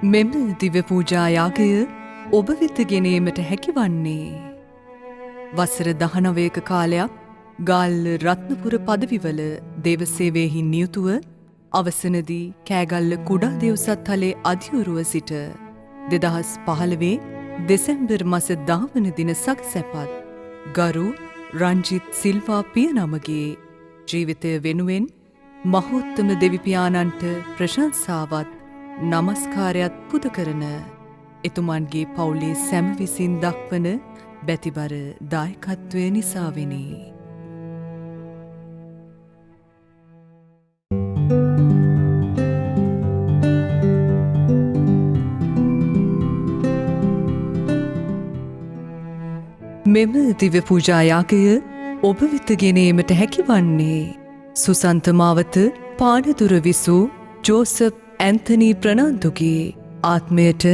මෙම දිව්‍ය පූජා යාගය ඔබ වෙත ගෙනීමට හැකිවන්නේ වසර 19ක කාලයක් ගාල්ල රත්නපුර පදවිවල දේව සේවයෙහි නියුතුව අවසනදී කෑගල්ල කුඩා දෙව්සත් තලේ අධිවරුව සිට 2015 දෙසැම්බර් මාස 10 වන දින සකසැපත් ගරු රංජිත් සිල්වා පිය නමගේ ජීවිතය වෙනුවෙන් මහෝත්තම දෙවිපියාණන්ට ප්‍රශංසාවත් නමස්කාරයත් පුද කරන එතුමන්ගේ පවුලේ සැම විසින් දක්වන බැතිබර දායකත්වය නිසාවෙනි. මෙම දිව්‍ය පූජා යාගය ඔබ වෙත ගෙනීමට හැකිවන්නේ සුසන්ත මාවත පානදුර විසූ ජෝසප් ඇන්තනී ප්‍රනාන්දුගේ ආත්මයට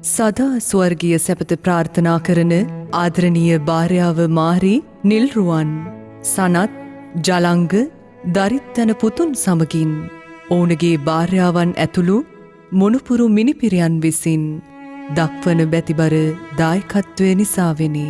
සදා ස්වර්ගීය සැපත ප්‍රාර්ථනා කරන ආදරණීය භාර්යාව මාරි නිල්රුවන් සනත් ජලංග දරිත්තන පුතුන් සමගින් ඔවුන්ගේ භාර්යාවන් ඇතුළු මොනුපුරු මිනිපිරියන් විසින් දක්වන බැතිබර දායකත්වය නිසාවෙනි.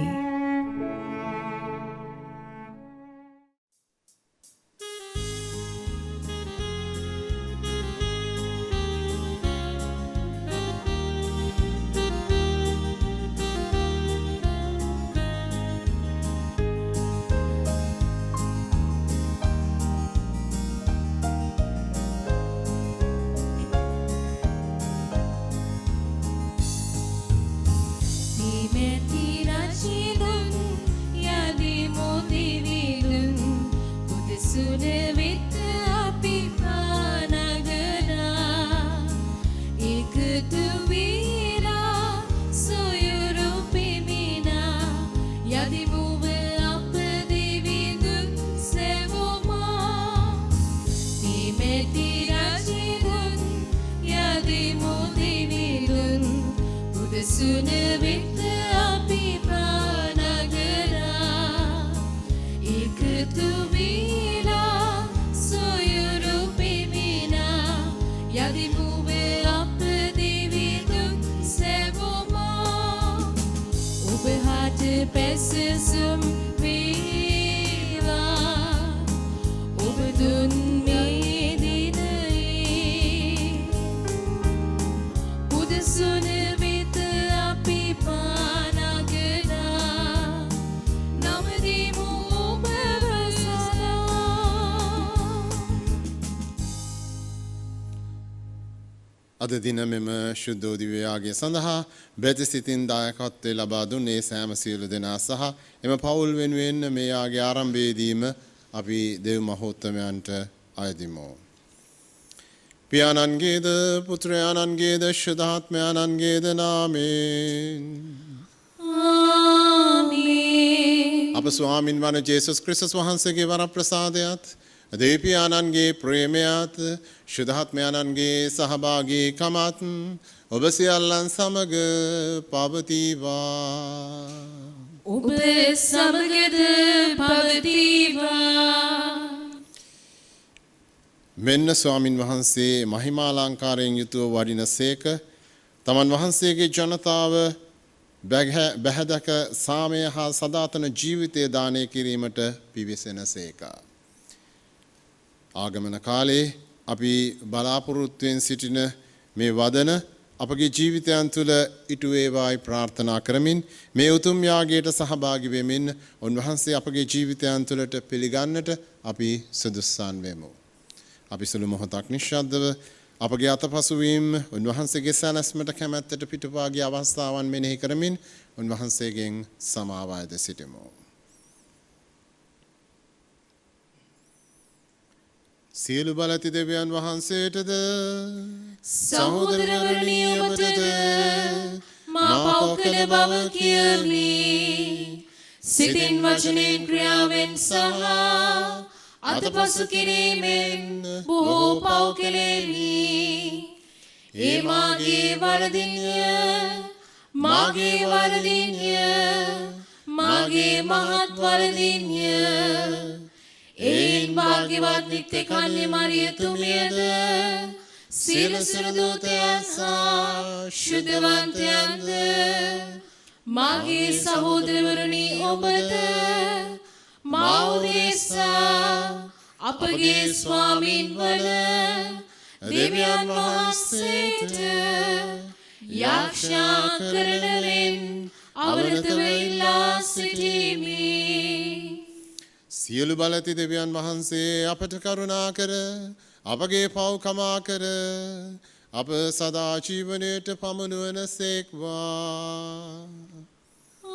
අද දින මෙම ශුද්ධ දිව්‍ය යාගය සඳහා බෙද සිතින් දායකත්වය ලබා දුන්නේ සෑම සියලු දෙනා සහ එම පවුල් වෙනුවෙන් මේ යාගය ආරම්භයේදීම අපි දේව මහෝත්තමයන්ට අයදිමු. පියාණන්ගේද පුත්‍රයාණන්ගේද ශුද්ධාත්මයාණන්ගේද නාමයෙන් ආමේන්. අප ස්වාමින් වන ජේසුස් ක්‍රිස්තුස් වහන්සේගේ වරප්‍රසාදයත් දෙවියන්ගේ ප්‍රේමයත් ශුද්ධාත්මයන්ගේ සහභාගීකමත් ඔබ සියල්ලන් සමග පවතිවා. ඔබ සමගද පවතිවා. මෙන්න ස්වාමින් වහන්සේ මහිමාලංකාරයෙන් යුතුව වඩිනසේක තමන් වහන්සේගේ ජනතාව බැහැදක සාමය හා සදාතන ජීවිතය දානය කිරීමට පිවිසෙනසේක. ආගමන කාලේ අපි බලාපොරොත්තුවෙන් සිටින මේ වදන අපගේ ජීවිතයන් තුළ ඉටු වේවායි ප්‍රාර්ථනා කරමින් මේ උතුම් යාගයට සහභාගී වෙමින් උන්වහන්සේ අපගේ ජීවිතයන් තුළට පිළිගන්නට අපි සුදුස්සන් වෙමු. අපි සුළු මොහොතක් නිශ්ශබ්දව අපගේ අතපසුවීම උන්වහන්සේගේ සැනැස්මට කැමැත්තට පිටුපාගේ අවස්ථාවන් මෙනෙහි කරමින් උන්වහන්සේගෙන් සමාව අයද සිටිමු. සියලු බලති දෙවියන් වහන්සේටද සහෝදරවරුනි ඔබටද මා පව් කළ බව කියමි. සිතින් වචනෙන් ක්‍රියාවෙන් සහ අතපසු කිරීමෙන් බොහෝ පව් කෙලෙමි. ඒ මාගේ වරදින්ය, මාගේ වරදින්ය, මාගේ මහත් වරදින්ය. එයින් භාග්‍යවත් නිත්‍ය කන්‍ය මරියතුමියද සියලු සුරදූතයන් සහ ශුද්ධවන්තයන්ද මාගේ සහෝදරවරුනි ඔබට මා උදෙසා අපගේ ස්වාමින් වන දෙවියන් වහන්සේට යාඥා කරන මෙන් අවරතව ඉල්ලා සිටිමි. සියලු බලති දෙවියන් වහන්සේ අපට කරුණා කර අපගේ පව් කමා කර අප සදා ජීවනයට පමුණුවන සේක්වා.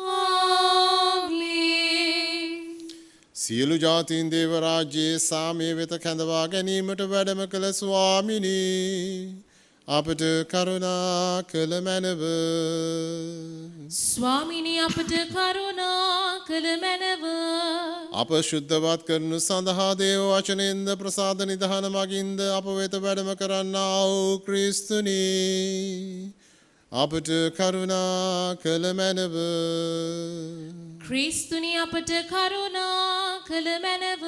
ආමේන්. සියලු ජාතීන් දේව රාජ්‍යයේ සාමය වෙත කැඳවා ගැනීමට වැඩම කළ ස්වාමිනී අපට කරුණා කළ මැනව. ස්වාමිනී අපට කරුණා කළ මැනව. අප ශුද්ධවත් කරනු සඳහා දේව වචනෙන්ද ප්‍රසාද නිධාන මගින්ද අප වෙත වැඩම කරන්නා වූ ක්‍රිස්තුනී අපට කරුණා කළ මැනව. ක්‍රිස්තුනී අපට කරුණා කළ මැනව.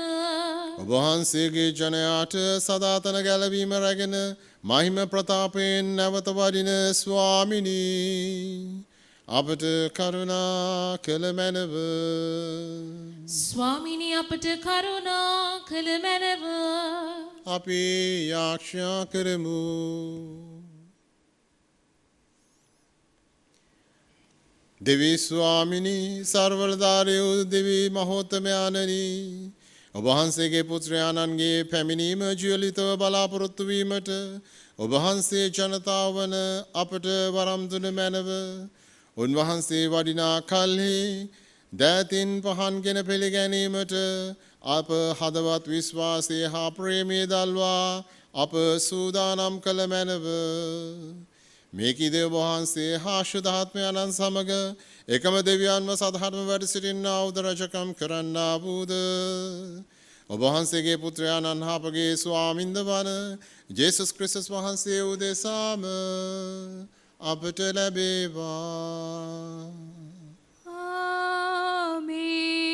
ඔබ වහන්සේගේ ජනයාට සදාතන ගැලවීම රැගෙන මහිම ප්‍රතාපයෙන් නැවත වඩින ස්වාමිනී අපට කරුණා කළ මැනව. ස්වාමිනී අපට කරුණා කළ මැනව. අපි යාඥා කරමු. දෙවී ස්වාමිනී සර්වලධාරී වූ දෙවී මහෝත්තමයාණනි ඔබ වහන්සේගේ පුත්‍රයාණන්ගේ පැමිණීම ජීවලිතව බලාපොරොත්තු වීමට ඔබ වහන්සේ ජනතාව වන අපට වරම් දුන මැනව. උන්වහන්සේ වඩිනා කල්හි දෑතින් පහන්ගෙන පිළිගැනීමට අප හදවත් විශ්වාසය හා ප්‍රේමය දල්වා අප සූදානම් කළ මැනව. මේකී දේව වහන්සේ හා ශුද්ධාත්මයන්න් සමග එකම දෙවියන්ව සදහටම වැඩ සිටින්නා වූද රජකම් කරන්නා වූද ඔබ වහන්සේගේ පුත්‍රයාණන් හා අපගේ ස්වාමින්ද වන ජේසුස් ක්‍රිස්තුස් වහන්සේ උදෙසාම අපට ලැබේවා. ආමේන්.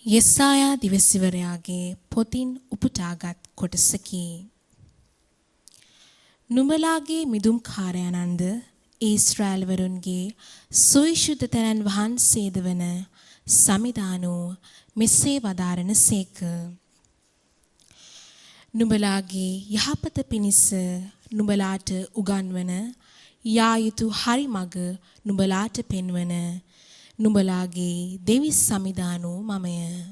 යෙසායා දිවසිවරයාගේ පොතින් උපුටාගත් කොටසකි. නුඹලාගේ මිදුම් කාර්යයන්න්ද ඊශ්‍රායල්වරුන්ගේ සුවිශුද්ධ තැනන් වහන්සේද වන සමිදානෝ මෙසේ වදාරන සේක. නුඹලාගේ යහපත පිණිස නුඹලාට උගන්වන යා යුතු හරි මඟ නුඹලාට පෙන්වන නුඹලාගේ දෙවි සමිදානෝ මමය.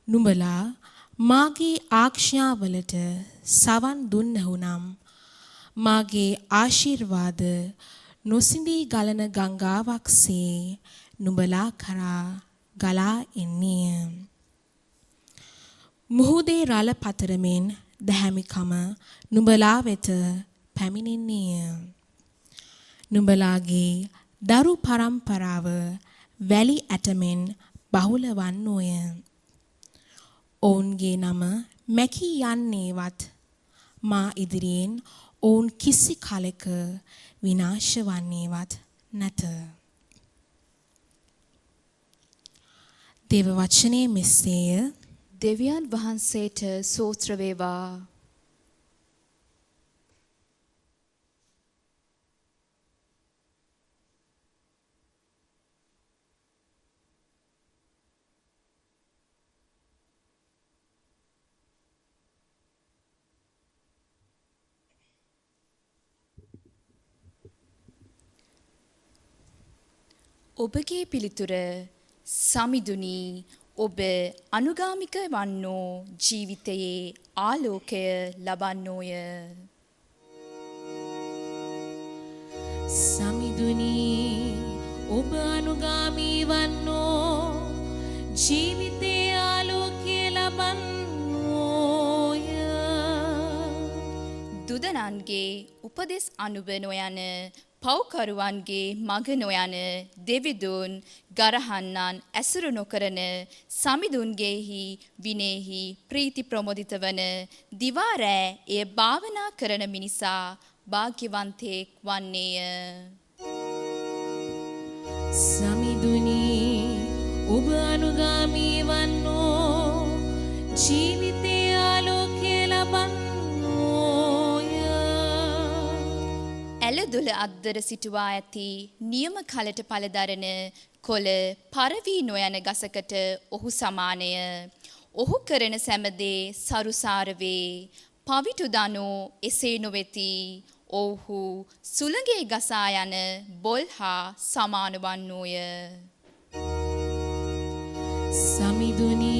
නුඹලා මාගේ ආඥාවලට සවන් දුන්නහුනම් මාගේ ආශිර්වාද නොසිඳී ගලන ගංගාවක්සේ නුඹලා කරා ගලා එන්නේය. මුහුදේ රළ පතරමින් දැහැමිකම නුඹලා වෙත පැමිණෙන්නේය. නුඹලාගේ දරු පරම්පරාව වැලි ඇටමෙන් බහුල වන්නෝය. ඔවුන්ගේ නම මැකී යන්නේවත් මා ඉදිරියෙන් ඔවුන් කිසි කලෙක විනාශ වන්නේවත් නැත. දේව වචනේ මෙසේය. දෙවියන් වහන්සේට සෝත්‍ර වේවා. ඔබගේ පිළිතුර සමිඳුනි ඔබ අනුගාමික වන්නෝ ජීවිතයේ ආලෝකය ලබන්නෝය. සමිඳුනි ඔබ අනුගාමී වන්නෝ ජීවිතයේ ආලෝකය ලබන්නෝය. දුදනන්ගේ උපදෙස් අනුව නොයන පව්කරුවන්ගේ මග නොයන දෙවිදුන් ගරහන්නන් ඇසුරු නොකරන සමිඳුන්ගේහි විනේහි ප්‍රීති ප්‍රමෝදිත වන දිවා රෑ එය භාවනා කරන මිනිසා භාග්‍යවන්තයෙක් වන්නේය. සමිඳුනි ඔබ අනුගාමී වන්නෝ ජීවිතයේ ආලෝකය ලබන්නෝය. ඇලදොල අද්දර සිටුවා ඇති නියම කලට පළදරන කොළ පරවී නොයන ගසකට ඔහු සමානය. ඔහු කරන සැමදේ සරුසාර වේ. පවිටු දනෝ එසේ නොවෙති. ඔහු සුළඟේ ගසා යන බොල් හා සමාන වන්නෝය. සමිඳුනි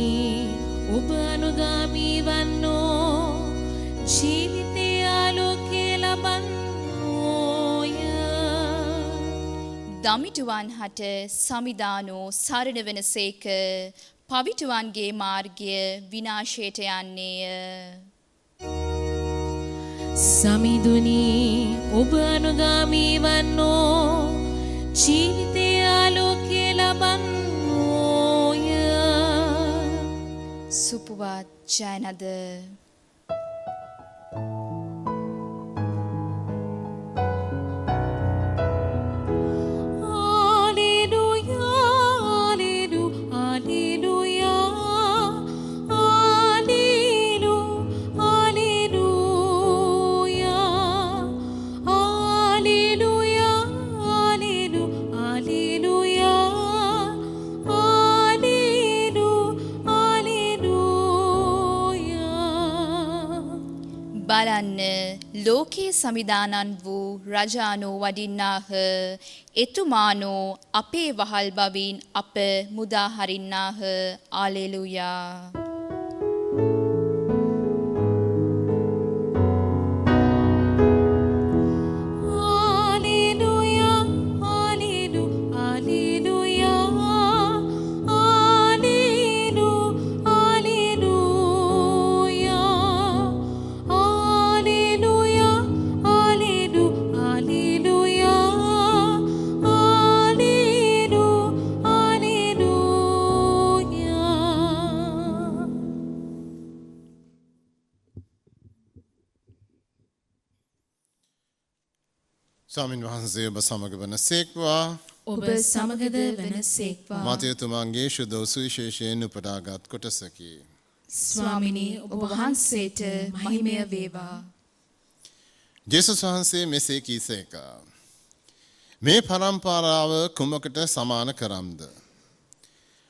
ඔබ අනුගාමී වන්නෝ ජීවිතයේ ආලෝකය ලබන්නෝය. දමිටුවන් හට සමිදානෝ සරණ වනසේක. පවිටුවන්ගේ මාර්ගය විනාශයට යන්නේය. සමිඳුනි ඔබ අනුගාමී වන්නෝ ජීවිතයේ ආලෝකය ලබන්නෝය. සුපුවත් ජයනද. බලන්න ලෝකයේ සමිදානන් වූ රජානෝ වඩින්නාහ. එතුමානෝ අපේ වහල් බවින් අප මුදා හරින්නාහ. ආලෙලුයා. ස්වාමින් වහන්සේ ඔබ සමග වන සේක්වා. ඔබ සමගද වනසේක්වා. මාතයතුමාගේ ශුද්ධ සුවිශේෂයෙන් උපදාගත් කොටසකි. ස්වාමිනී ඔබ වහන්සේට මහිමය වේවා. ජේසුස් වහන්සේ මෙසේ කීසේක. මේ පරම්පරාව කුමකට සමාන කරම්ද.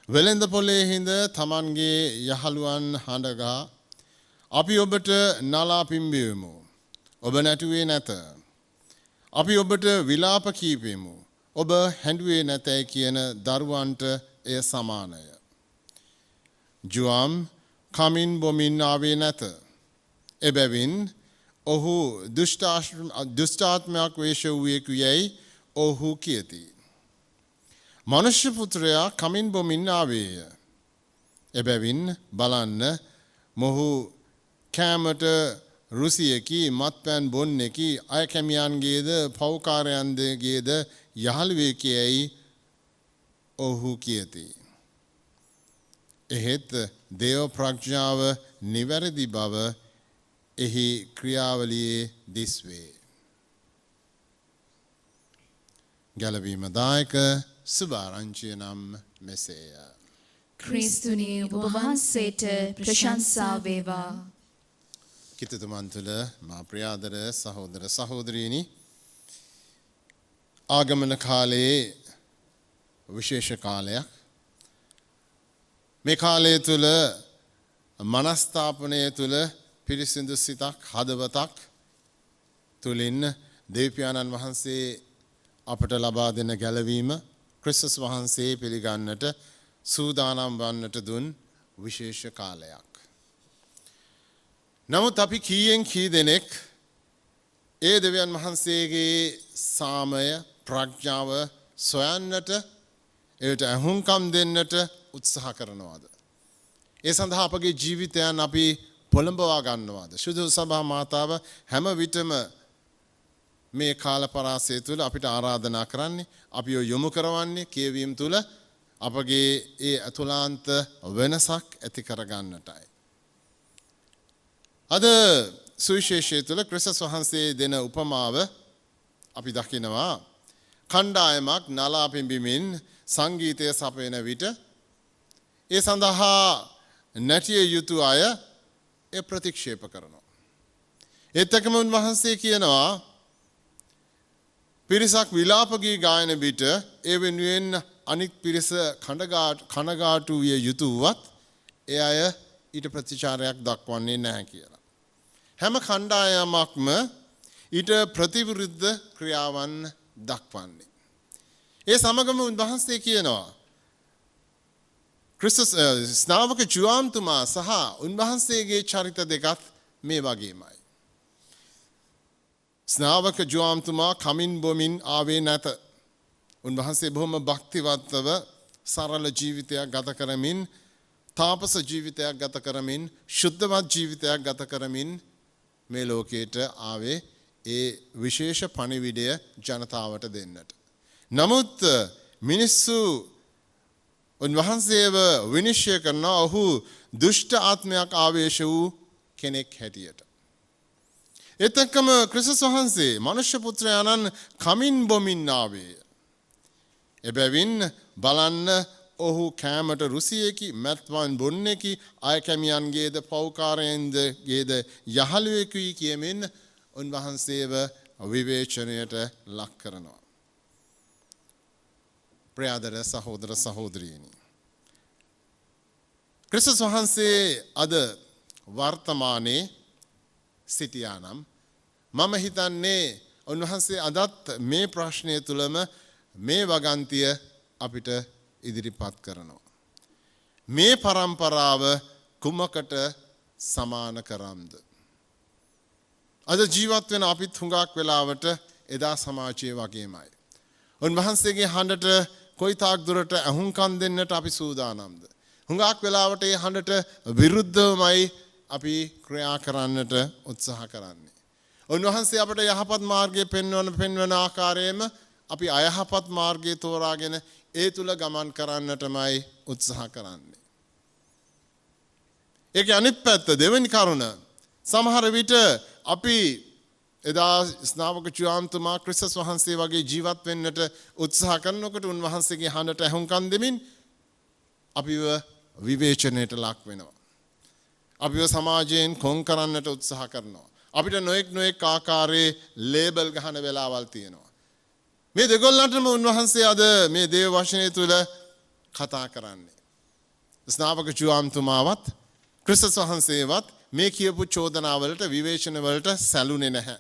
වෙළෙඳ පොලේ හිඳ තමන්ගේ යහළුවන් හඬගා අපි ඔබට නලා පිම්බියමු. ඔබ නැටුවේ නැත. අපි ඔබට විලාප කීපෙමු. ඔබ හැඬුවේ නැතැයි කියන දරුවන්ට එය සමානය. ජුවම් කමින් බොමින් ආවේ නැත. එබැවින් ඔහු දුෂ්ටාත්මයක් වේශ වූයෙකු යැයි ඔහු කියති. මනුෂ්‍ය පුත්‍රයා කමින් බොමින් ආවේය. එබැවින් බලන්න මොහු කෑමට රුසියකි මත්පැන් බොන්නෙකි අයකැමියන්ගේද පෞකාරයන්දගේද යහළුවෙකයැයි ඔහු කියති. එහෙත් දේව ප්‍රඥාව නිවැරදි බව එහි ක්‍රියාවලියේ දිස්වේ. ගැලවීම දායක සුභාරංචිය නම් මෙසේය. ක්‍රිස්තුනි ඔබ වහන්සේට ප්‍රශංසා වේවා. කිතුතුමන් තුළ මා ප්‍රියාදර සහෝදර සහෝදරීනි ආගමන කාලයේ විශේෂ කාලයක්. මේ කාලය තුළ මනස්ථාපනය තුළ පිරිසිදු සිතක් හදවතක් තුළින් දෙවිපියාණන් වහන්සේ අපට ලබා දෙන ගැලවීම ක්‍රිස්තුස් වහන්සේ පිළිගන්නට සූදානම් වන්නට දුන් විශේෂ කාලයක්. නමුත් අපි කීයෙන් කී දෙනෙක් ඒ දෙවියන් වහන්සේගේ සාමය ප්‍රඥාව සොයන්නට ඒට ඇහුම්කම් දෙන්නට උත්සාහ කරනවාද. ඒ සඳහා අපගේ ජීවිතයන් අපි පොළඹවා ගන්නවාද. ශුද්ධ සභා මාතාව හැම විටම මේ කාල පරාසය තුළ අපිට ආරාධනා කරන්නේ අපි යොමු කරවන්නේ කියවීම තුළ අපගේ ඒ අතුලාන්ත වෙනසක් ඇති කරගන්නටයි. අද සුවිශේෂය තුළ ක්‍රිස්තුස් වහන්සේ දෙන උපමාව අපි දකිනවා කණ්ඩායමක් නලා පිඹිමින් සංගීතය සපයන විට ඒ සඳහා නැටිය යුතු අය ඒ ප්‍රතික්ෂේප කරනවා. ඒත් එක්කම උන්වහන්සේ කියනවා පිරිසක් විලාප ගී ගායන විට ඒ වෙනුවෙන් අනික් පිරිස කනගාටු විය යුතු වුවත් ඒ අය ඊට ප්‍රතිචාරයක් දක්වන්නේ නැහැ කියලා. හැම කණ්ඩායමක්ම ඊට ප්‍රතිවිරුද්ධ ක්‍රියාවන් දක්වන්නේ. ඒ සමගම උන්වහන්සේ කියනවා ක්‍රිස්තුස් ස්නාවක ජුවාම්තුමා සහ උන්වහන්සේගේ චරිත දෙකත් මේ වගේමයි. ස්නාවක ජුවාම්තුමා කමින් බොමින් ආවේ නැත. උන්වහන්සේ බොහොම භක්තිවත්ව සරල ජීවිතයක් ගත කරමින් තාපස ජීවිතයක් ගත කරමින් ශුද්ධවත් ජීවිතයක් ගත කරමින් මේ ලෝකයට ආවේ ඒ විශේෂ පණිවිඩය ජනතාවට දෙන්නට. නමුත් මිනිස්සු උන්වහන්සේව විනිශ්චය කරන ඔහු දුෂ්ට ආත්මයක් ආවේශ වූ කෙනෙක් හැටියට. ඒත් එක්කම ක්‍රිස්තුස් වහන්සේ මනුෂ්‍ය පුත්‍රයාණන් කමින් බොමින් ආවේ. එබැවින් බලන්න ඔහු කෑමට රුසියෙකි මැත්වන් බොන්නෙකි අයකැමියන්ගේද පෞකාරයෙන්දගේද යහළුවෙකුයි කියමින් උන්වහන්සේව විවේචනයට ලක් කරනවා. ප්‍රියාදර සහෝදර සහෝදරියනි. ක්‍රිස්තුස් වහන්සේ අද වර්තමානයේ සිටියා නම් මම හිතන්නේ උන්වහන්සේ අදත් මේ ප්‍රශ්නය තුළම මේ වගන්තිය අපිට ඉදිරිපත් කරනවා. මේ පරම්පරාව කුමකට සමාන කරම්ද? අද ජීවත් වෙන අපිත් හුඟක් වෙලාවට එදා සමාජයේ වගේමයි. උන්වහන්සේගේ හඬට කොයිතාක් දුරට ඇහුම්කන් දෙන්නට අපි සූදානම්ද? හුඟක් වෙලාවට ඒ හඬට විරුද්ධවමයි අපි ක්‍රියා කරන්නට උත්සාහ කරන්නේ. උන්වහන්සේ අපට යහපත් මාර්ගය පෙන්වන ආකාරයෙන්ම අපි අයහපත් මාර්ගය තෝරාගෙන ඒ තුල ගමන් කරන්නටමයි උත්සාහ කරන්නේ. ඒක අනිත් පැත්ත දෙවෙනි කරුණ. සමහර විට අපි එදා ස්නාවක ජුවාම්තුමා ක්‍රිස්තුස් වහන්සේ වගේ ජීවත් වෙන්නට උත්සාහ කරනකොට උන්වහන්සේගේ හඬට ඇහුම්කන් දෙමින් අපිව විවේචනයට ලක් වෙනවා. අපිව සමාජයෙන් කොන් කරන්නට උත්සාහ කරනවා. අපිට නොඑක් ආකාරයේ ලේබල් ගහන වෙලාවල් තියෙනවා. මේ දෙගොල්ලන්ටම උන්වහන්සේ අද මේ දේව වචනය තුල කතා කරන්නේ. ස්නාවක ජුවාම්තුමාවත් ක්‍රිස්තුස් වහන්සේවත් මේ කියපු චෝදනාවලට විවේචනවලට සැලුනේ නැහැ.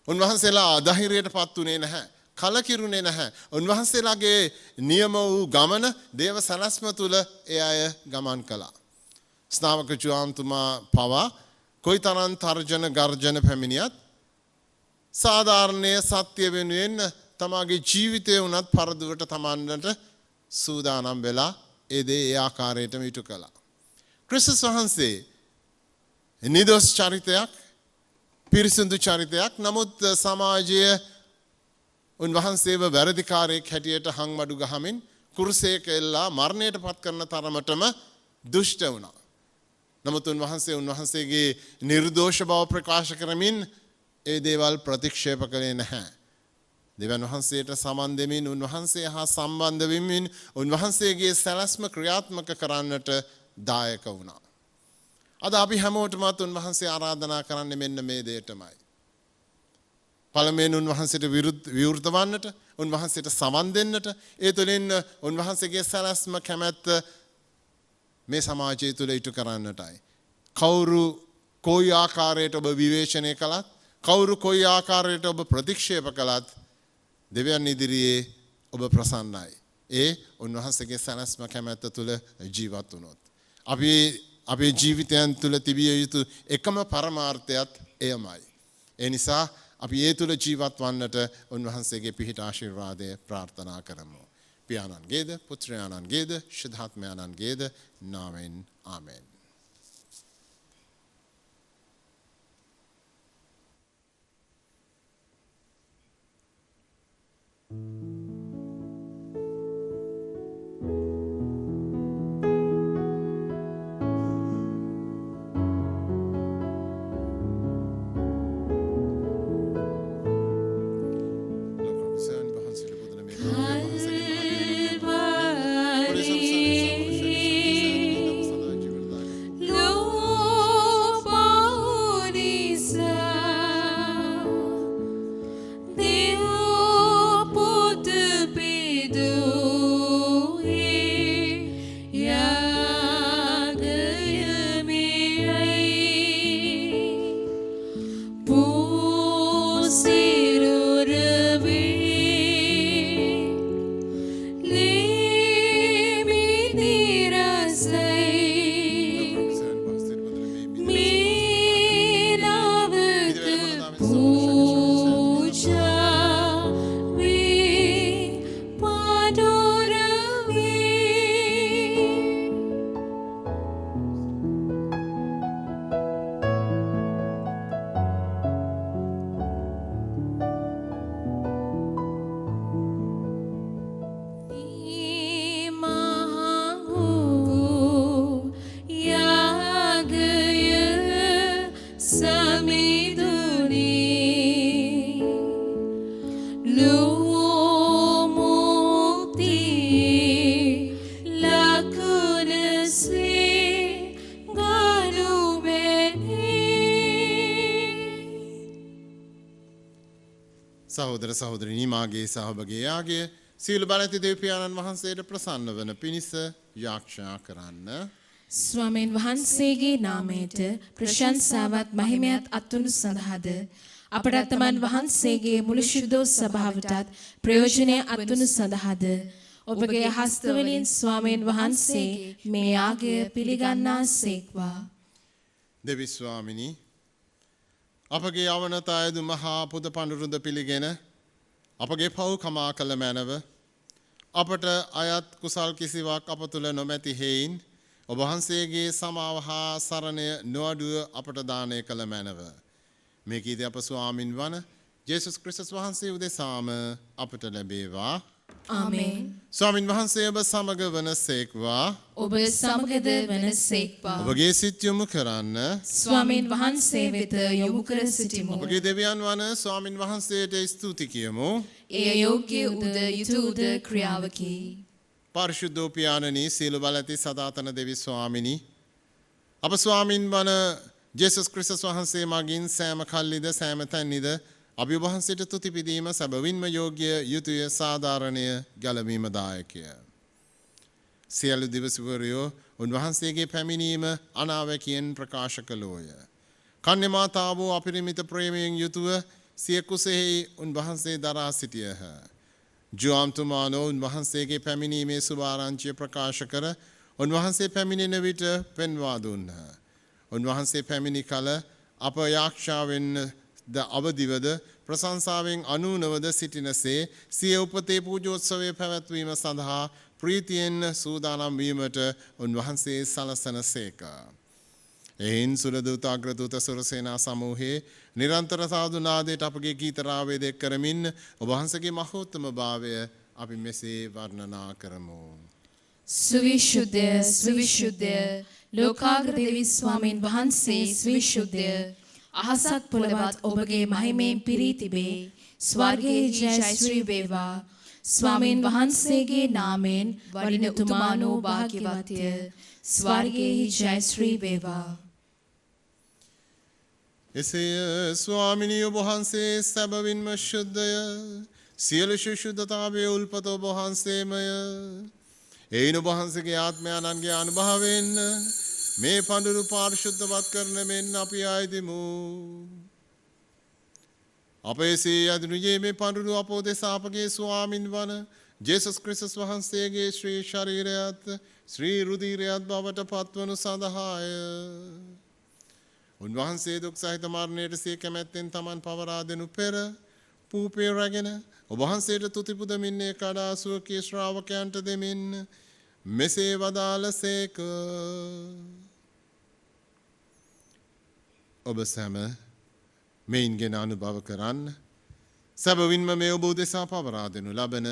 උන්වහන්සේලා අධෛර්යයටපත් උනේ නැහැ. කලකිරුනේ නැහැ. උන්වහන්සේලාගේ නියම වූ ගමන දේව සලස්ම තුල ඒ අය ගමන් කළා. ස්නාවක ජුවාම්තුමා පවා කොයිතරම් තර්ජන ගර්ජන පැමිණියත් සාධාරණයේ සත්‍ය වෙනුවෙන් තමාගේ ජීවිතය උනත් පරදුවට තමන්නට සූදානම් වෙලා ඒ දේ ඒ ආකාරයටම ඉටු කළා. ක්‍රිස්තුස් වහන්සේ නිදොස් චරිතයක් පිරිසිදු චරිතයක් නමුත් සමාජයේ උන්වහන්සේව වැරදිකාරයෙක් හැටියට හංමඩු ගහමින් කුරුසයක එල්ලා මරණයට පත් කරන තරමටම දුෂ්ට වුණා. නමුත් උන්වහන්සේගේ නිර්දෝෂ බව ප්‍රකාශ කරමින් ඒ දේවල් ප්‍රතික්ෂේප කළේ නැහැ. දෙවියන් වහන්සේට සමන් දෙමින් උන්වහන්සේ හා සම්බන්ධ වෙමින් උන්වහන්සේගේ සැලැස්ම ක්‍රියාත්මක කරන්නට දායක වුණා. අද අපි හැමෝටමත් උන්වහන්සේ ආරාධනා කරන්නේ මෙන්න මේ දෙයටමයි. පළමුවෙන් උන්වහන්සේට විවෘත වන්නට, උන්වහන්සේට සමන් දෙන්නට, ඒ තුළින් උන්වහන්සේගේ සැලැස්ම කැමැත්ත මේ සමාජය තුළ ඉටු කරන්නටයි. කවුරු කොයි ආකාරයට ඔබ විවේචනය කළත්, කවුරු කොයි ආකාරයට ඔබ ප්‍රතික්ෂේප කළත් දෙවියන් ඉදිරියේ ඔබ ප්‍රසන්නයි. ඒ උන්වහන්සේගේ සැලැස්ම කැමැත්ත තුළ ජීවත් වුණොත්. අපේ ජීවිතයන් තුළ තිබිය යුතු එකම පරමාර්ථයත් එයමයි. ඒ නිසා අපි ඒ තුළ ජීවත් වන්නට උන්වහන්සේගේ පිහිට ආශිර්වාදය ප්‍රාර්ථනා කරමු. පියාණන්ගේද පුත්‍රයාණන්ගේද ශුද්ධාත්මයාණන්ගේද නාමයෙන් ආමෙන්. ලෝමුක්ති ලකුණසේ ගනුබෙනී. සහෝදර සහෝදරනි මාගේ සහභාගී යාගය සීල බලති දෙවියන්න් වහන්සේට ප්‍රසන්න වන පිණිස යාක්ෂා කරන්න. ස්වාමීන් වහන්සේගේ නාමයට ප්‍රශංසාවත් මහිමයත් අත්වනු සඳහාද අපට තමන් වහන්සේගේ මුළු ශුද්ධ සභාවටත් ප්‍රයෝජනය අත්වනු සඳහාද ඔබගේ හස්තවලින් ස්වාමීන් වහන්සේ මේ යාගය පිළිගන්නාසේක්වා. දෙවි ස්වාමිනී අපගේ අවනතයදු මහා පුද පඬුරුද පිළිගෙන අපගේ පව් කමා කළ මැනව අපට අයත් කුසල් කිසිවක් අප තුළ නොමැති හේයින් ඔබ වහන්සේගේ සමාව හා සරණය නොඅඩුව අපට දානය කළ මැනව. මේ කීදී අප ස්වාමින් වන ජේසුස් ක්‍රිස්තුස් වහන්සේ උදෙසාම අපට ලැබේවා. ආමේන්. ස්වාමින් වහන්සේ ඔබ සමග වනසේක්වා. ඔබ සමගද වනසේක්වා. ඔබගේ සිත් යොමු කරන්න. ස්වාමීන් වහන්සේ වෙත යොමු කර සිටිමු. ඔබගේ දෙවියන් වන ස්වාමින් වහන්සේට ස්තුති කියමු. එය යෝග්‍ය උද යුතුයද ක්‍රියාවකි. පරිශුද්ධ පියාණනි සීල බලති සදාතන දෙවි ස්වාමිනි අප ස්වාමින් වන ජේසුස් ක්‍රිස්තුස් වහන්සේ මගින් සෑම කල්ලිද සෑම තැන්නිද අපි ඔබ වහන්සේට තුති පිදීම සැබවින්ම යෝග්‍ය යුතුය සාධාරණය ගැලවීම දායකය. සියලු දිවසිවරයෝ උන්වහන්සේගේ පැමිණීම අනාවැකියෙන් ප්‍රකාශ කළෝය. කන්‍ය මාතාවෝ අපරිමිත ප්‍රේමයෙන් යුතුව සිය කුසෙහි උන්වහන්සේ දරා සිටියහ. ජුවම්තුමානෝ උන්වහන්සේගේ පැමිණීමේ සුභාරංචිය ප්‍රකාශ කර උන්වහන්සේ පැමිණෙන විට පෙන්වා දුන්හ. උන්වහන්සේ පැමිණි කල අප යාක්ෂාවෙන් ද අවදිවද ප්‍රශංසාවෙන් අනූනවද සිටිනසේ සිය උපතේ පූජෝත්සවය පැවැත්වීම සඳහා ප්‍රීතියෙන් සූදානම් වීමට උන්වහන්සේ සලසන සේක. එයින් සුරදූත අග්‍රදූත සුරසේනා සමූහයේ නිරන්තර සාදුනාදයට අපගේ ගීතරාවේද කරමින් ඔබ වහන්සේගේ මහෝත්තම භාවය අපි මෙසේ වර්ණනා කරමු. සුවිශුද්ධ සුවිශුද්ධ ලෝකාග්‍ර දෙවි ස්වාමීන් වහන්සේ සුවිශුද්ධ අහසත් පොළවත් ඔබගේ මහිමයෙන් පිරී තිබේ. ස්වර්ගයේ ජය ශ්‍රී වේවා. ස්වාමීන් වහන්සේගේ නාමයෙන් වඩින උතුමානෝ භාග්‍යවත්ය. ස්වර්ගයේ ජය ශ්‍රී වේවා. එසේය ස්වාමිනී ඔබ වහන්සේ සැබවින්ම ශුද්ධය. සියලු ශුද්ධතාවයේ උල්පත ඔබ වහන්සේමය. එයින් ඔබ වහන්සේගේ ආත්මයන්ගේ අනුභවයෙන් මේ පඬුරු පාරිශුද්ධවත් කරන මෙන් අපි ආයදෙමු. අපේ සියදුනියේ මේ පඬුරු අපෝ දෙසා අපගේ ස්වාමින් වන ජේසුස් ක්‍රිස්තුස් වහන්සේගේ ශ්‍රී ශරීරයත් ශ්‍රී රුධිරයත් බවට පත්වනු සඳහාය. උන්වහන්සේ දුක් සහිත මරණයට සිය කැමැත්තෙන් තමන් පවරා දෙනු පෙර පූපේ රැගෙන ඔබ වහන්සේට තුති පුදමින්නේ කඩා සුවකී ශ්‍රාවකයන්ට දෙමින් මෙසේ වදාළසේක. ඔබ සැම මෙයින්ගෙන අනුභව කරන්න. සැබවින්ම මේ ඔබ උදෙසා පවරා දෙනු ලබන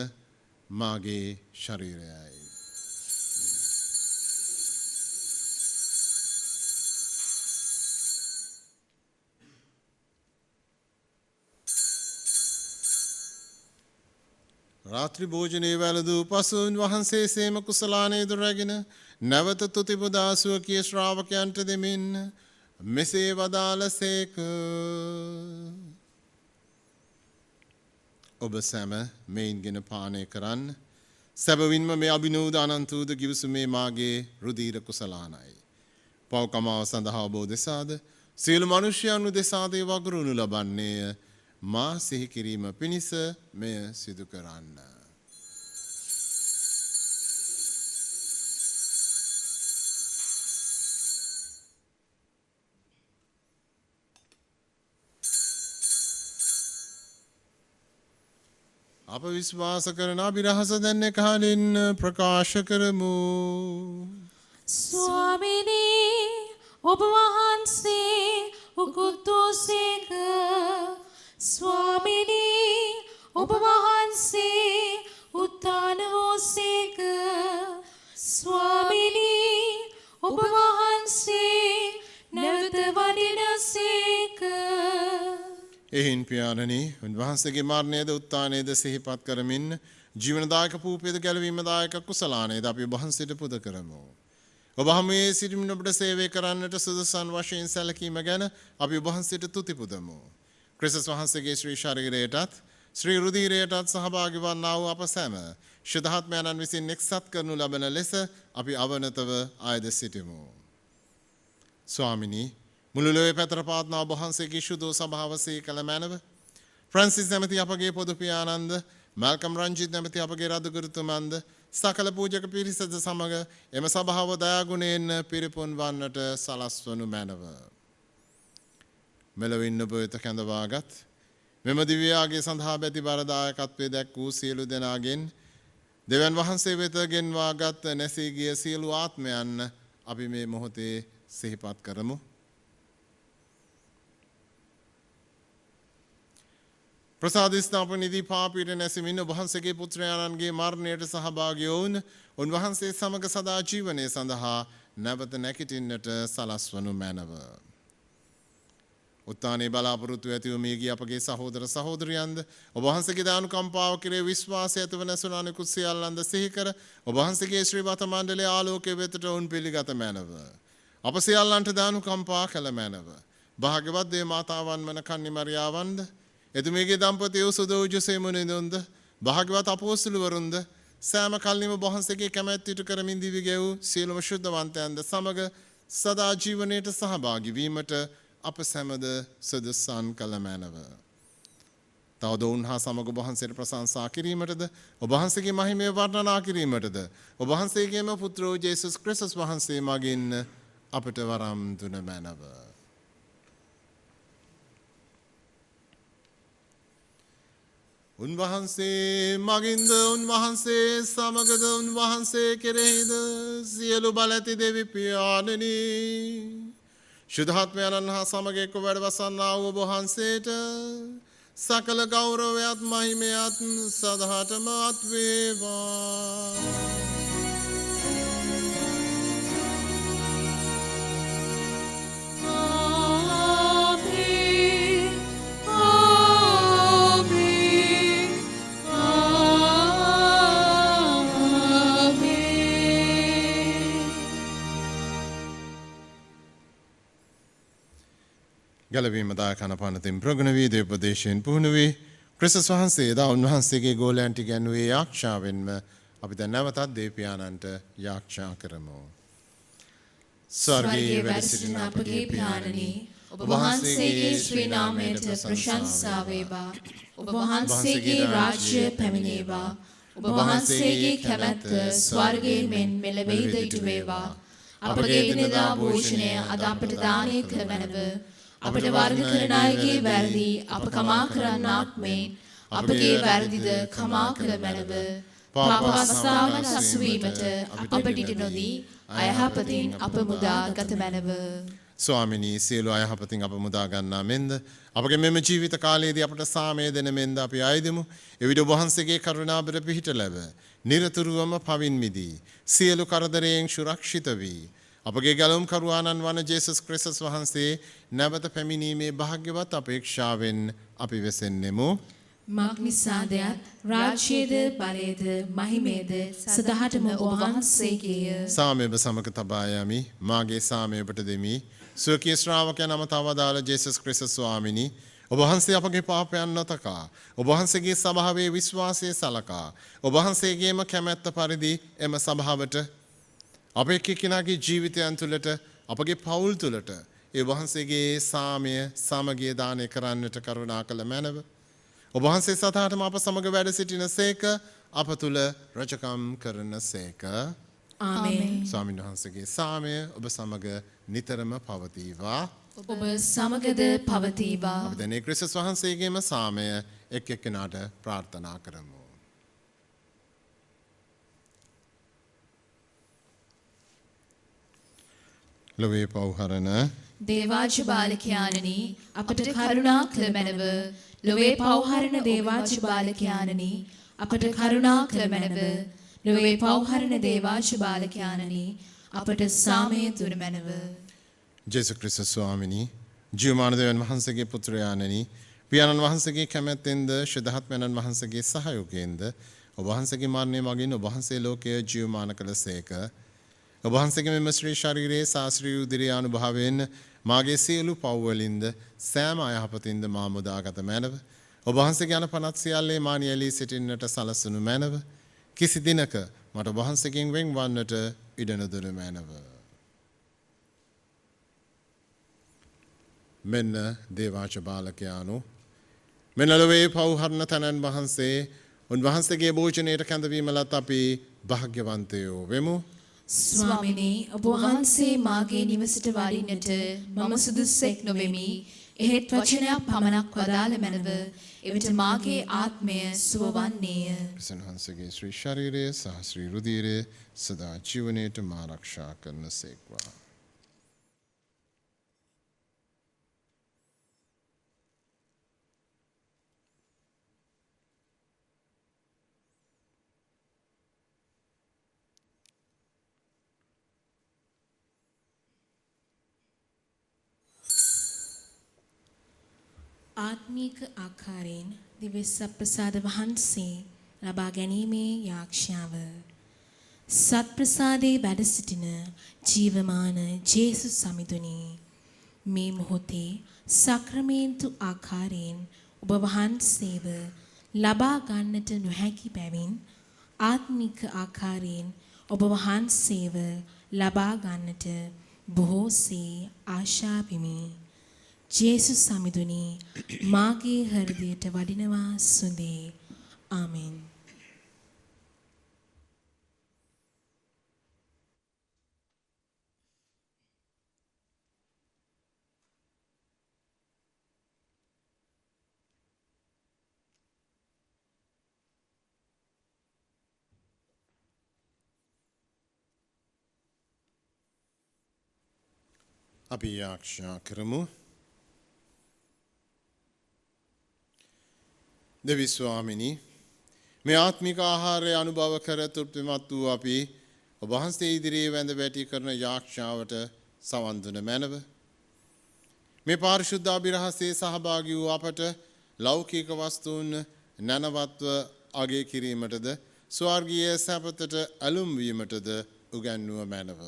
මාගේ ශරීරයයි. රාත්‍රි භෝජනයේ වැළඳූ පසු උන්වහන්සේ සේම කුසලානේද රැගෙන නැවත තුතිපුදා සුවකී ශ්‍රාවකයන්ට දෙමින් මෙසේ වදාළසේක. ඔබ සැම මෙයින්ගෙන පානය කරන්න. සැබවින්ම මේ අභිනූද අනන්තූද ගිවිසුමේ මාගේ රුධීර කුසලානයි. පව්කමාව සඳහා ඔබ දෙසාද සියලු මනුෂ්‍යයන් දෙසාද වගුරුණු ලබන්නේය. මා සිහි කිරීම පිණිස මෙය සිදු කරන්න. අප විශ්වාස කරන අභිරහස දැන්නේ කාලින් ප්‍රකාශ කරමු. ස්වාමිනී ඔබ වහන්සේ උකුත්තෝසේක. ස්වාමිනී ඔබ වහන්සේ උත්තාන වූසේක. ස්වාමිනී ඔබ වහන්සේ නැවත වඩිනසේක. එහින් පියාණනි උන්වහන්සේගේ මරණයද උත්ථානයද සිහිපත් කරමින් ජීවනදායක පූපේද ගැලවීමදායක කුසලානයද අපි ඔබ වහන්සේට පුද කරමු. ඔබ හමුවේ සිටින ඔබට සේවය කරන්නට සුදුසන් වශයෙන් සැලකීම ගැන අපි ඔබ වහන්සේට තුති පුදමු. ක්‍රිස්තුස් වහන්සේගේ ශ්‍රී ශරීරයටත් ශ්‍රී රුධිරයටත් සහභාගී වන්නා වූ අප සැම ශුද්ධාත්මයන්න් විසින් එක්සත් කරනු ලබන ලෙස අපි අවනතව ආයද සිටිමු. ස්වාමිනී මුළු ලොවේ පැතර පාත්නා ඔබ වහන්සේගේ ශුද්ධ සභාව සේ කළ මැනව ෆ්‍රැන්සිස් නැමැති අපගේ පොදු පියාණන්ද මල්කම් රංජිත් නැමැති අපගේ රදුගුරුතුමන්ද සකල පූජක පිරිසද සමග එම සභාව දයාගුණයෙන් පිරිපුන් වන්නට සලස්වනු මැනව. මෙලොවින් ඔබ වෙත කැඳවාගත් මෙම දිව්‍යයාගේ සඳහා බැති බරදායකත්වයේ දැක් වූ සියලු දෙනාගෙන් දෙවියන් වහන්සේ වෙත ගෙන්වාගත් නැසී ගිය සියලු ආත්මයන් අපි මේ මොහොතේ සිහිපත් කරමු. ප්‍රසාද ස්ථාපනයේදී පාපීට නැසෙමින් ඔබ වහන්සේගේ පුත්‍රයාණන්ගේ මරණයට සහභාගී වුන් උන්වහන්සේ සමග සදා ජීවනය සඳහා නැවත නැගිටින්නට සලස්වනු මැනව. උත්ථානයේ බලාපොරොත්තු ඇතිව මිය ගිය අපගේ සහෝදර සහෝදරියන්ද ඔබ වහන්සේගේ දානුකම්පාව කෙරේ විශ්වාසය ඇතිව නැසුන අනෙකුත් සියල්ලන්ද සිහි කර ඔබ වහන්සේගේ ශ්‍රී වත මණ්ඩලයේ ආලෝකයේ වෙතට උන් පිළිගත මැනව. අප සියල්ලන්ට දානුකම්පා කළ මැනව. භාග්‍යවත් දේ මාතාවන් වන කන්නි මරියාවන්ද එතුමියගේ දම්පතියෝ සුදෝජුසේ මුනිඳුන්ද භාග්‍යවත් අපෝස්තලවරුන්ද සෑම කල්ලිම ඔබ වහන්සේගේ කැමැත්ත ඉටු කරමින් දිවි ගෙවූ සියලුම ශුද්ධවන්තයන්ද සමග සදා ජීවනයට සහභාගී වීමට අප සැමද සුදුසන් කළ මැනව. තවද උන්හා සමග ඔබ වහන්සේට ප්‍රශංසා කිරීමටද ඔබ වහන්සේගේ මහිමය වර්ණනා කිරීමටද ඔබ වහන්සේගේම පුත්‍රෝ ජේසුස් ක්‍රිස්තුස් වහන්සේ මගින් අපට වරම් දුන මැනව. උන්වහන්සේ මගින්ද උන්වහන්සේ සමගද උන්වහන්සේ කෙරෙහිද සියලු බල ඇති දෙවි පියාණනි ශුද්ධාත්මයන්න් හා සමග එක්ව වැඩ වසන්නා වූ ඔබ වහන්සේට සකල ගෞරවයත් මහිමයත් සදහටම අත් වේවා. ගැලවීම දායකන පනතින් ප්‍රගුණ වී දේපදේශයෙන් පුහුණු වී ක්‍රිස්තුස් වහන්සේ එදා උන්වහන්සේගේ ගෝලයන්ට ඉගැන්වූයේ යාක්ෂාවෙන්ම අපි දැන් නැවතත් දේවයාණන්ට යාක්ෂා කරමු. ස්වර්ගයේ වැඩ සිටින අපගේ පියාණනි ඔබ වහන්සේගේ ශ්‍රී නාමයට ප්‍රශංසා වේවා. ඔබ වහන්සේගේ රාජ්‍ය පැමිණේවා. ඔබ වහන්සේගේ කැමැත්ත ස්වර්ගයේ මෙන් මෙලෙවයිද ඉටු වේවා. අපගේ දිනදා භෝජනය අද අපට දානය කරවනව. අපට වර්ග කරන අයගේ වැරදි අප කමා කරන්නාක් මෙන් අපගේ වැරදිද කමා කළ මැනව. පාප අවස්ථාවන් අසුවීමට අපට ඉඩ නොදී අයහපතින් අප මුදා ගත මැනව. ස්වාමිනී සියලු අයහපතින් අප මුදා ගන්නා මෙන්ද අපගේ මෙම ජීවිත කාලයේදී අපට සාමය දෙන මෙන්ද අපි ආයදමු. එවිට ඔබ වහන්සේගේ කරුණාබර පිහිට ලැබ නිරතුරුවම පවින් මිදී සියලු කරදරයෙන් සුරක්ෂිත වී අපගේ ගැලුම් කරුවාණන් වන ජේසුස් ක්‍රිස්තුස් වහන්සේ නැවත පැමිණීමේ භාග්‍යවත් අපේක්ෂාවෙන් අපි වෙසෙන්නෙමු. මක්නිසාදයත් රාජ්‍යයේද බලයේද මහිමේද සදහටම ඔබ වහන්සේගේය. සාමයව සමග තබා යමි මාගේ සාමය ඔබට දෙමි. ස්වකීය ශ්‍රාවකයන් අමතවදාළ ජේසුස් ක්‍රිස්තුස් ස්වාමිනී ඔබ වහන්සේ අපගේ පාපයන් නොතකා ඔබ වහන්සේගේ සභාවේ විශ්වාසය සලකා ඔබ වහන්සේගේම කැමැත්ත පරිදි එම සභාවට අපේ එක්කෙනාගේ ජීවිතයන් තුළට අපගේ පවුල් තුළට ඒ වහන්සේගේ සාමය සමගිය දානය කරන්නට කරුණා කළ මැනව. ඔබ වහන්සේ සතහටම අප සමග වැඩ සිටින සේක අප තුළ රජකම් කරන සේක. ආමේන්. ස්වාමීන් වහන්සේගේ සාමය ඔබ සමග නිතරම පවතිවා. ඔබ සමගද පවතිවා. අපි දැන් ක්‍රිස්තුස් වහන්සේගේම සාමය එක් එක්කෙනාට ප්‍රාර්ථනා කරමු. ලොවේ පව්හරණ දේවාජ බාලකයාණනි අපට කරුණා කළ මැනව. ලොවේ පව්හරණ දේවාජ බාලකයාණනි අපට කරුණා කළ මැනව. ලොවේ පව්හරණ දේවාජ බාලකයාණනි අපට සාමය දුන මැනව. ජේසුස් ක්‍රිස්තුස් ස්වාමිනී ජීවමාන දෙවියන් වහන්සේගේ පුත්‍රයාණනි පියාණන් වහන්සේගේ කැමැත්තෙන්ද ශුද්ධාත්මයන්න් වහන්සේගේ සහයෝගයෙන්ද ඔබ වහන්සේගේ මරණය මගින් ඔබ වහන්සේ ලෝකයේ ජීවමාන කළසේක. ඔබ වහන්සේගේ මෙම ශ්‍රී ශරීරයේ ශාස්ත්‍රීය උදිරේ අනුභවයෙන් මාගේ සියලු පව් වලින්ද සෑම අයහපතින්ද මා මුදාගත මැනව. ඔබ වහන්සේගේ අනපනත් සියල්ලේ මා නියැලී සිටින්නට සලසනු මැනව. කිසි දිනක මට ඔබ වහන්සේගෙන් වෙන් වන්නට ඉඩ නොදුණු මැනව. මෙන්න දේවාච බාලකයාණෝ මෙන්න ලොවේ පව් හරන තනන් වහන්සේ උන්වහන්සේගේ භෝජනයට කැඳවීම ලත් අපි භාග්‍යවන්තයෝ වෙමු. ස්වාමිනී ඔබ වහන්සේ මාගේ නිවසට වඩින්නට මම සුදුස්සෙක් නොවෙමි. එහෙත් වචනයක් පමණක් වදාළ මැනව. එවිට මාගේ ආත්මය සුවවන්නේය. ප්‍රසන්න වහන්සේගේ ශ්‍රී ශරීරය සහ ශ්‍රී රුධිරය සදා ජීවනයට මා ආරක්ෂා කරනසේක්වා. ආත්මීක ආකාරයෙන් දිව්‍ය සත්ප්‍රසාද වහන්සේ ලබා ගැනීමේ යාක්ෂාව සත්ප්‍රසාදේ වැඩ සිටින ජීවමාන ජේසුස් සමිඳුනි මේ මොහොතේ සක්‍රමේන්තු ආකාරයෙන් ඔබ වහන්සේව ලබා ගන්නට නොහැකි බැවින් ආත්මික ආකාරයෙන් ඔබ වහන්සේව ලබා ගන්නට බොහෝසේ ආශා පිමි. ජේසුස් සමිඳුනි මාගේ හෘදයට වඩිනවා සුදේ. ආමෙන්. අපි ආරක්ෂා කරමු. දෙවි ස්වාමිනී මේ ආත්මික ආහාරය අනුභව කර තෘප්තිමත් වූ අපි ඔබ වහන්සේ ඉදිරියේ වැඳ වැටි කරන යාක්ෂාවට සවන් දුන මැනව. මේ පාරිශුද්ධ අභිරහසේ සහභාගී වූ අපට ලෞකික වස්තුන් නැනවත්ව අගය කිරීමටද ස්වර්ගීය සැපතට ඇලුම් වීමටද උගන්වුව මැනව.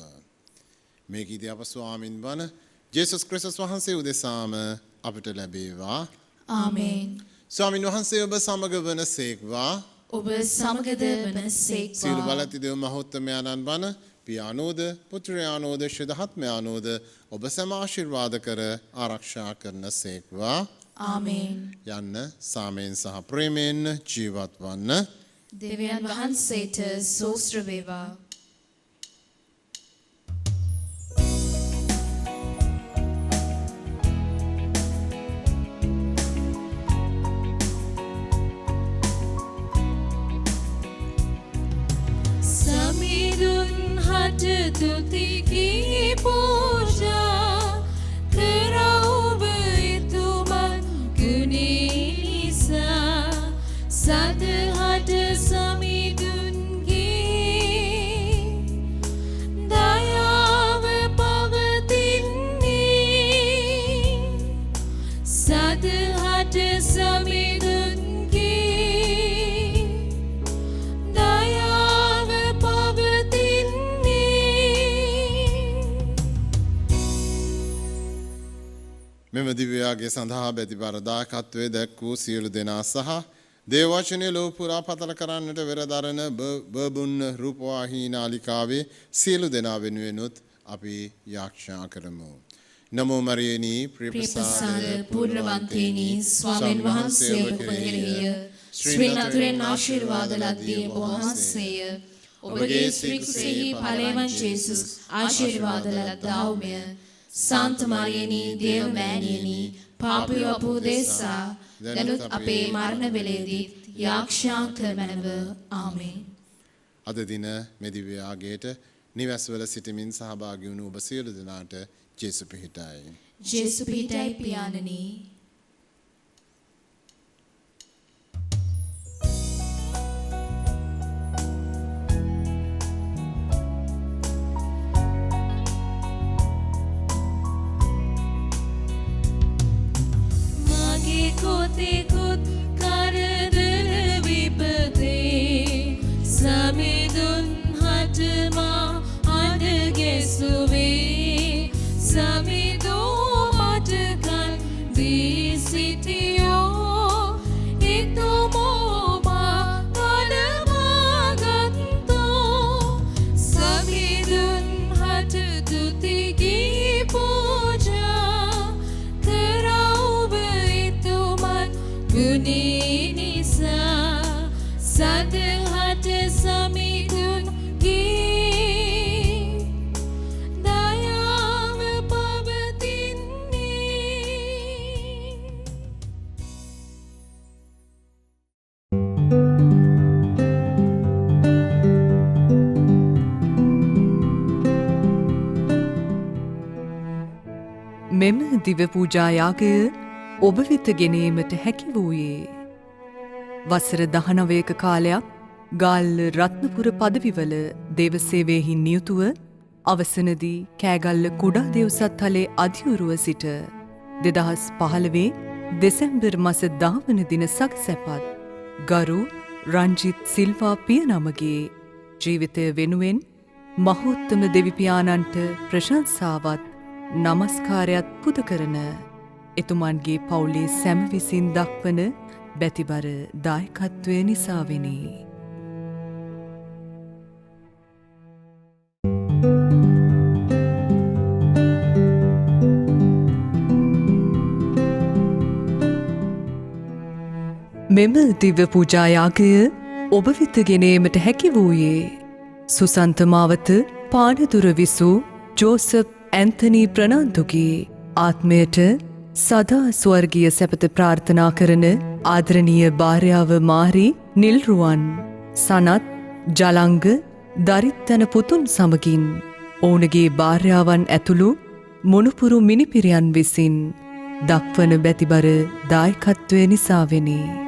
මේකීදී අප ස්වාමින් වන ජේසුස් ක්‍රිස්තුස් වහන්සේ උදෙසාම අපට ලැබේවා. ආමේන්. ස්වාමින් වහන්සේ ඔබ සමග වන සේක්වා. ඔබ සමගද වන සේක්වා. සියලු බලති දෙව් මහෝත්තමයන්න් වන පියානෝද පුත්‍රයානෝද ශුද්ධාත්මයානෝද ඔබ සම ආශිර්වාද කර ආරක්ෂා කරන සේක්වා. ආමේන්. යන්න සාමයෙන් සහ ප්‍රේමයෙන් ජීවත් වන්න. දෙවියන් වහන්සේට සෝස්ත්‍ර වේවා. තුතිකී පූජා කරවුබ එතුමන් ගුණේ නිසා සදහට සමිඳුන්ගේ දයාව පවතින්නේ සදහට සමිඳුන්ගේ දයාව මෙම දිව්‍යයාගේ සඳහා බැතිබර දායකත්වයේ දැක් වූ සියලු දෙනා සහ දේවවචනයේ ලෝක පුරා පතල කරන්නට වෙරදරන බර්බුන් රූපවාහිනී නාලිකාවේ සියලු දෙනා වෙනුවෙනුත් අපි යාක්ෂා කරමු. නමෝ මරියනි ප්‍රියප්‍රසාද පූර්ණවන්තේනි ස්වාමීන් වහන්සේ ඔබ කෙරෙහිය ශ්‍රී නතුරෙන් ආශිර්වාද ලද්දී ඔබ වහන්සේය. ඔබගේ ශ්‍රී කුසෙහි ඵලයෙන් ජේසුස් ආශිර්වාද ලද්දාවුමය. සාන්ත මාරියනි දේව මෑණියනි පාපී අපෝදේසා දැනුත් අපේ මරණ වේලේදී යාක්ෂා කරමැනව. ආමේන්. අද දින මේ දිව්‍ය යාගයට නිවස්වල සිටමින් සහභාගී වුණු ඔබ සියලු දෙනාට ජේසු පිහිටයි. ජේසු පිහිටයි පියාණනි. කොත මදහට සමිඳුන් ගී දයාව පවතින්නේ මෙම දිව පූජා යාගය ඔබ වෙත ගෙනීමට හැකි වූයේ වසර 19ක කාලයක් ගාල්ල රත්නපුර පදවිවල දේවසේවයෙහි නියුතුව අවසනදී කෑගල්ල කුඩා දෙව්සත් තලේ අධිවරුව සිට 2015 දෙසැම්බර් මාස 10 වන දින සකසැපත් ගරු රංජිත් සිල්වා පිය නමගේ ජීවිතය වෙනුවෙන් මහෝත්තම දෙවිපියාණන්ට ප්‍රශංසාවත් නමස්කාරයත් පුද කරන එතුමන්ගේ පවුලේ සැම විසින් දක්වන බැතිබර දායකත්වය නිසාවෙනි. මෙම දිව්‍ය පූජා යාගය ඔබ වෙත ගෙනීමට හැකි වූයේ සුසන්ත මාවත පානදුර විසූ ජෝසප් ඇන්තනී ප්‍රනාන්දුගේ ආත්මයට සදා ස්වර්ගීය සැපත ප්‍රාර්ථනා කරන ආදරණීය භාර්යාව මාරි නිල්රුවන් සනත් ජලංග දරිත්තන පුතුන් සමගින් ඔවුනගේ භාර්යාවන් ඇතුළු මොනුපුරු මිනිපිරියන් විසින් දක්වන බැතිබර දායකත්වය නිසාවෙනි.